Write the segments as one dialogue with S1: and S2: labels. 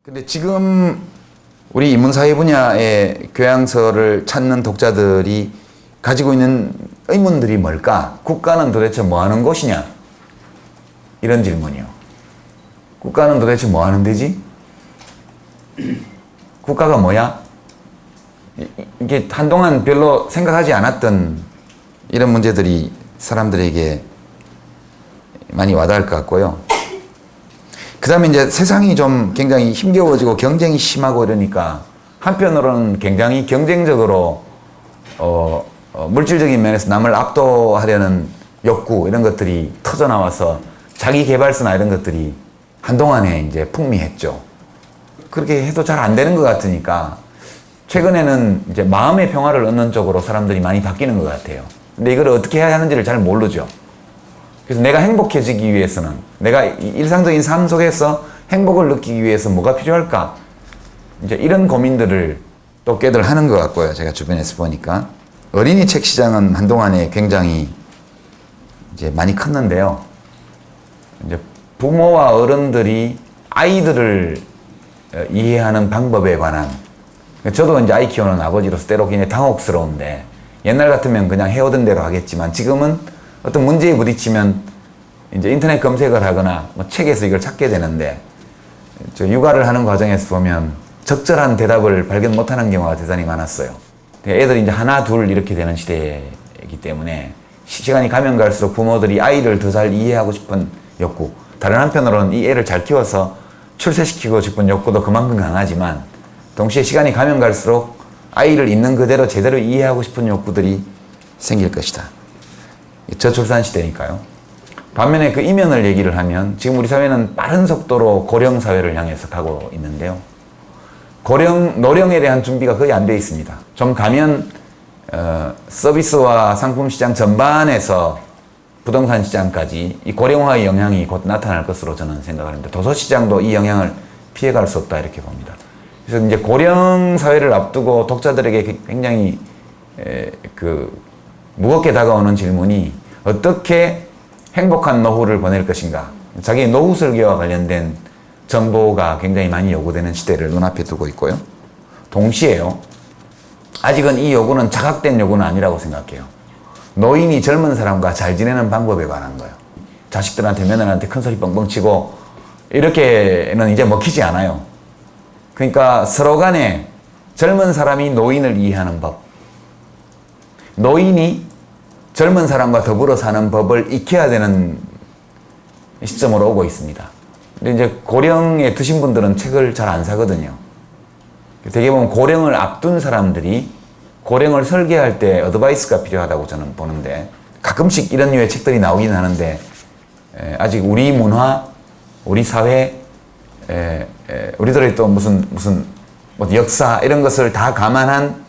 S1: 근데 지금 우리 인문사회 분야의 교양서를 찾는 독자들이 가지고 있는 의문들이 뭘까? 국가는 도대체 뭐 하는 곳이냐? 이런 질문이요. 국가는 도대체 뭐 하는 데지? 국가가 뭐야? 이게 한동안 별로 생각하지 않았던 이런 문제들이 사람들에게 많이 와닿을 것 같고요. 그 다음에 이제 세상이 좀 굉장히 힘겨워지고 경쟁이 심하고 이러니까 한편으로는 굉장히 경쟁적으로 물질적인 면에서 남을 압도하려는 욕구 이런 것들이 터져 나와서 자기 개발서나 이런 것들이 한동안에 이제 풍미했죠. 그렇게 해도 잘 안 되는 것 같으니까 최근에는 이제 마음의 평화를 얻는 쪽으로 사람들이 많이 바뀌는 것 같아요. 근데 이걸 어떻게 해야 하는지를 잘 모르죠. 그래서 내가 행복해지기 위해서는, 내가 일상적인 삶 속에서 행복을 느끼기 위해서 뭐가 필요할까? 이제 이런 고민들을 또 꽤들 하는 것 같고요. 제가 주변에서 보니까. 어린이 책 시장은 한동안에 굉장히 이제 많이 컸는데요. 이제 부모와 어른들이 아이들을 이해하는 방법에 관한, 저도 이제 아이 키우는 아버지로서 때로 굉장히 당혹스러운데, 옛날 같으면 그냥 해오던 대로 하겠지만 지금은 어떤 문제에 부딪히면 이제 인터넷 검색을 하거나 뭐 책에서 이걸 찾게 되는데, 저 육아를 하는 과정에서 보면 적절한 대답을 발견 못하는 경우가 대단히 많았어요. 애들이 이제 하나 둘 이렇게 되는 시대이기 때문에 시간이 가면 갈수록 부모들이 아이를 더 잘 이해하고 싶은 욕구, 다른 한편으로는 이 애를 잘 키워서 출세시키고 싶은 욕구도 그만큼 강하지만, 동시에 시간이 가면 갈수록 아이를 있는 그대로 제대로 이해하고 싶은 욕구들이 생길 것이다. 저출산 시대니까요. 반면에 그 이면을 얘기를 하면 지금 우리 사회는 빠른 속도로 고령 사회를 향해서 가고 있는데요. 노령에 대한 준비가 거의 안 돼 있습니다. 좀 가면 서비스와 상품 시장 전반에서 부동산 시장까지 이 고령화의 영향이 곧 나타날 것으로 저는 생각하는데, 도서 시장도 이 영향을 피해갈 수 없다 이렇게 봅니다. 그래서 이제 고령 사회를 앞두고 독자들에게 굉장히 무겁게 다가오는 질문이, 어떻게 행복한 노후를 보낼 것인가? 자기의 노후 설계와 관련된 정보가 굉장히 많이 요구되는 시대를 눈앞에 두고 있고요. 동시에요, 아직은 이 요구는 자각된 요구는 아니라고 생각해요. 노인이 젊은 사람과 잘 지내는 방법에 관한 거예요. 자식들한테 며느리한테 큰소리 뻥뻥 치고 이렇게는 이제 먹히지 않아요. 그러니까 서로 간에 젊은 사람이 노인을 이해하는 법, 노인이 젊은 사람과 더불어 사는 법을 익혀야 되는 시점으로 오고 있습니다. 근데 이제 고령에 드신 분들은 책을 잘 안 사거든요. 되게 보면 고령을 앞둔 사람들이 고령을 설계할 때 어드바이스가 필요하다고 저는 보는데, 가끔씩 이런 류의 책들이 나오긴 하는데, 아직 우리 문화, 우리 사회, 우리들의 또 무슨 뭐 역사 이런 것을 다 감안한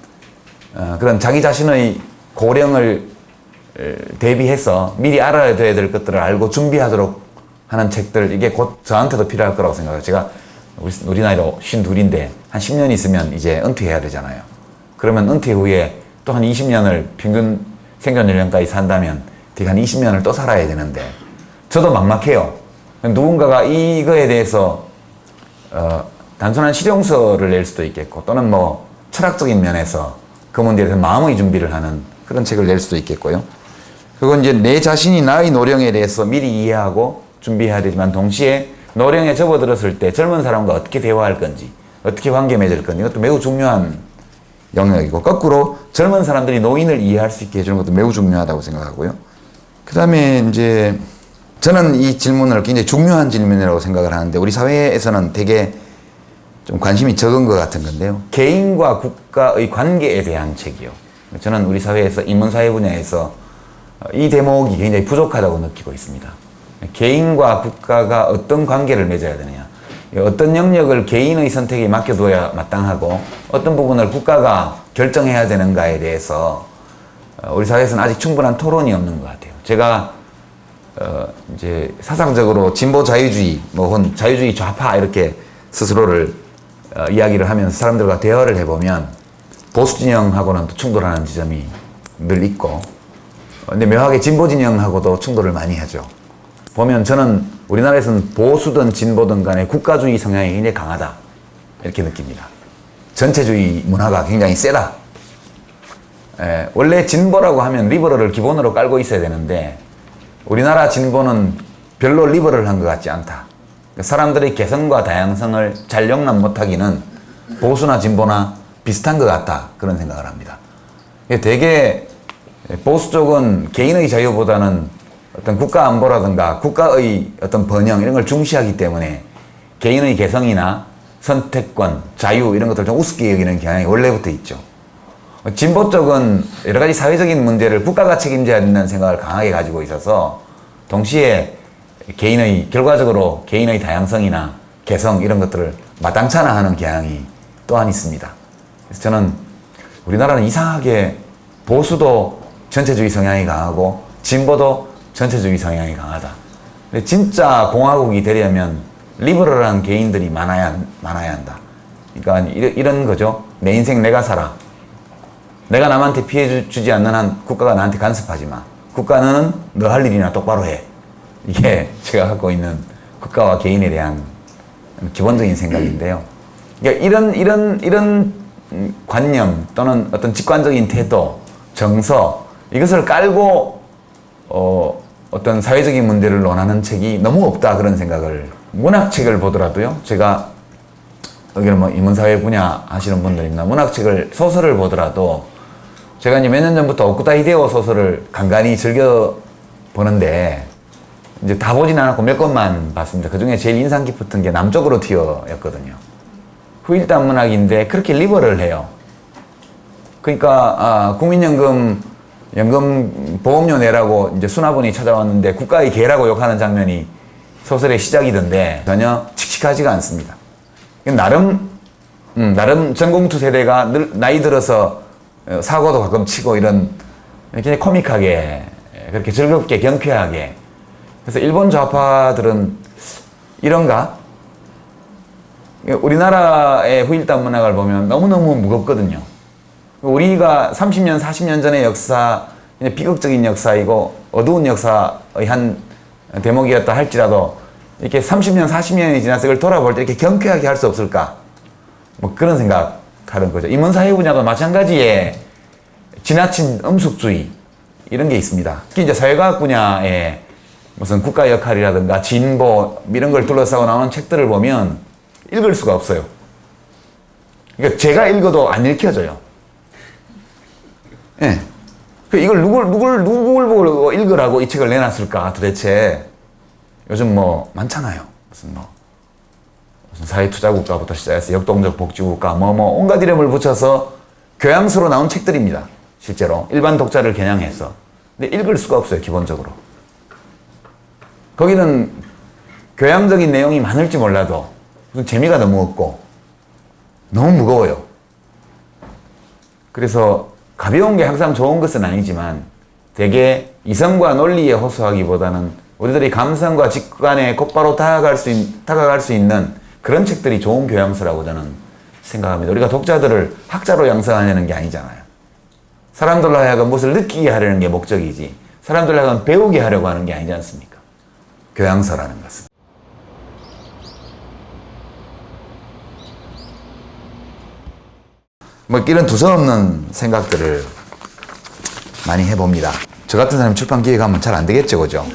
S1: 그런 자기 자신의 고령을 대비해서 미리 알아야 될 것들을 알고 준비하도록 하는 책들, 이게 곧 저한테도 필요할 거라고 생각해요. 제가 우리 나이로 52인데 한 10년 있으면 이제 은퇴해야 되잖아요. 그러면 은퇴 후에 또 한 20년을 평균 생존 연령까지 산다면 되게 한 20년을 또 살아야 되는데, 저도 막막해요. 누군가가 이거에 대해서 단순한 실용서를 낼 수도 있겠고, 또는 뭐 철학적인 면에서 그 문제에 대해서 마음의 준비를 하는 그런 책을 낼 수도 있겠고요. 그건 이제 내 자신이 나의 노령에 대해서 미리 이해하고 준비해야 되지만, 동시에 노령에 접어들었을 때 젊은 사람과 어떻게 대화할 건지, 어떻게 관계 맺을 건지, 이것도 매우 중요한 영역이고, 거꾸로 젊은 사람들이 노인을 이해할 수 있게 해주는 것도 매우 중요하다고 생각하고요. 그 다음에 이제 저는 이 질문을 굉장히 중요한 질문이라고 생각을 하는데, 우리 사회에서는 되게 좀 관심이 적은 것 같은 건데요. 개인과 국가의 관계에 대한 책이요. 저는 우리 사회에서 인문사회 분야에서 이 대목이 굉장히 부족하다고 느끼고 있습니다. 개인과 국가가 어떤 관계를 맺어야 되느냐, 어떤 영역을 개인의 선택에 맡겨둬야 마땅하고 어떤 부분을 국가가 결정해야 되는가에 대해서 우리 사회에서는 아직 충분한 토론이 없는 것 같아요. 제가 이제 사상적으로 진보 자유주의, 혹은 자유주의 좌파 이렇게 스스로를 이야기를 하면서 사람들과 대화를 해보면 보수 진영하고는 또 충돌하는 지점이 늘 있고, 근데 묘하게 진보 진영하고도 충돌을 많이 하죠. 보면 저는 우리나라에서는 보수든 진보든 간에 국가주의 성향이 굉장히 강하다. 이렇게 느낍니다. 전체주의 문화가 굉장히 세다. 원래 진보라고 하면 리버럴을 기본으로 깔고 있어야 되는데 우리나라 진보는 별로 리버럴한 것 같지 않다. 사람들의 개성과 다양성을 잘 용납 못하기는 보수나 진보나 비슷한 것 같다. 그런 생각을 합니다. 되게 보수 쪽은 개인의 자유보다는 어떤 국가 안보라든가 국가의 어떤 번영 이런 걸 중시하기 때문에 개인의 개성이나 선택권, 자유 이런 것들 좀 우습게 여기는 경향이 원래부터 있죠. 진보 쪽은 여러 가지 사회적인 문제를 국가가 책임져야 된다는 생각을 강하게 가지고 있어서 동시에 결과적으로 개인의 다양성이나 개성 이런 것들을 마땅치 않아 하는 경향이 또한 있습니다. 그래서 저는 우리나라는 이상하게 보수도 전체주의 성향이 강하고 진보도 전체주의 성향이 강하다. 근데 진짜 공화국이 되려면 리버럴한 개인들이 많아야 한다. 그러니까 이런 거죠. 내 인생 내가 살아. 내가 남한테 피해 주지 않는 한 국가가 나한테 간섭하지 마. 국가는 너 할 일이나 똑바로 해. 이게 제가 갖고 있는 국가와 개인에 대한 기본적인 생각인데요. 그러니까 이런 관념 또는 어떤 직관적인 태도, 정서 이것을 깔고 어떤 사회적인 문제를 논하는 책이 너무 없다 그런 생각을 문학책을 보더라도요. 제가 여기는 뭐 인문사회 분야 하시는 분들 있나 문학책을 소설을 보더라도 제가 이제 몇 년 전부터 오쿠타 히데오 소설을 간간히 즐겨 보는데 이제 다 보진 않았고 몇 권만 봤습니다. 그 중에 제일 인상 깊었던 게 남쪽으로 튀어였거든요. 후일담 문학인데 그렇게 리버럴해요. 그러니까 국민연금 보험료 내라고 이제 수납원이 찾아왔는데 국가의 개라고 욕하는 장면이 소설의 시작이던데 전혀 칙칙하지가 않습니다. 나름 전공투 세대가 나이 들어서 사고도 가끔 치고 이런 굉장히 코믹하게 그렇게 즐겁게 경쾌하게 그래서 일본 좌파들은 이런가? 우리나라의 후일담 문학을 보면 너무너무 무겁거든요. 우리가 30년, 40년 전의 역사, 비극적인 역사이고 어두운 역사의 한 대목이었다 할지라도 이렇게 30년, 40년이 지나서 이걸 돌아볼 때 이렇게 경쾌하게 할 수 없을까? 뭐 그런 생각하는 거죠. 인문사회 분야도 마찬가지에 지나친 엄숙주의 이런 게 있습니다. 특히 이제 사회과학 분야에 무슨 국가 역할이라든가 진보 이런 걸 둘러싸고 나오는 책들을 보면 읽을 수가 없어요. 그러니까 제가 읽어도 안 읽혀져요. 예. 이걸 누굴 보고 읽으라고 이 책을 내놨을까 도대체. 요즘 뭐 많잖아요. 무슨 사회투자국가부터 시작해서 역동적 복지국가 온갖 이름을 붙여서 교양서로 나온 책들입니다. 실제로 일반 독자를 겨냥해서. 근데 읽을 수가 없어요. 기본적으로. 거기는 교양적인 내용이 많을지 몰라도 무슨 재미가 너무 없고 너무 무거워요. 그래서 가벼운 게 항상 좋은 것은 아니지만 되게 이성과 논리에 호소하기보다는 우리들이 감성과 직관에 곧바로 다가갈 수 있는 그런 책들이 좋은 교양서라고 저는 생각합니다. 우리가 독자들을 학자로 양성하려는 게 아니잖아요. 사람들로 하여금 무엇을 느끼게 하려는 게 목적이지 사람들로 하여금 배우게 하려고 하는 게 아니지 않습니까? 교양서라는 것은. 뭐 이런 두서없는 생각들을 많이 해봅니다. 저 같은 사람이 출판 기획하면 잘 안 되겠죠, 그죠?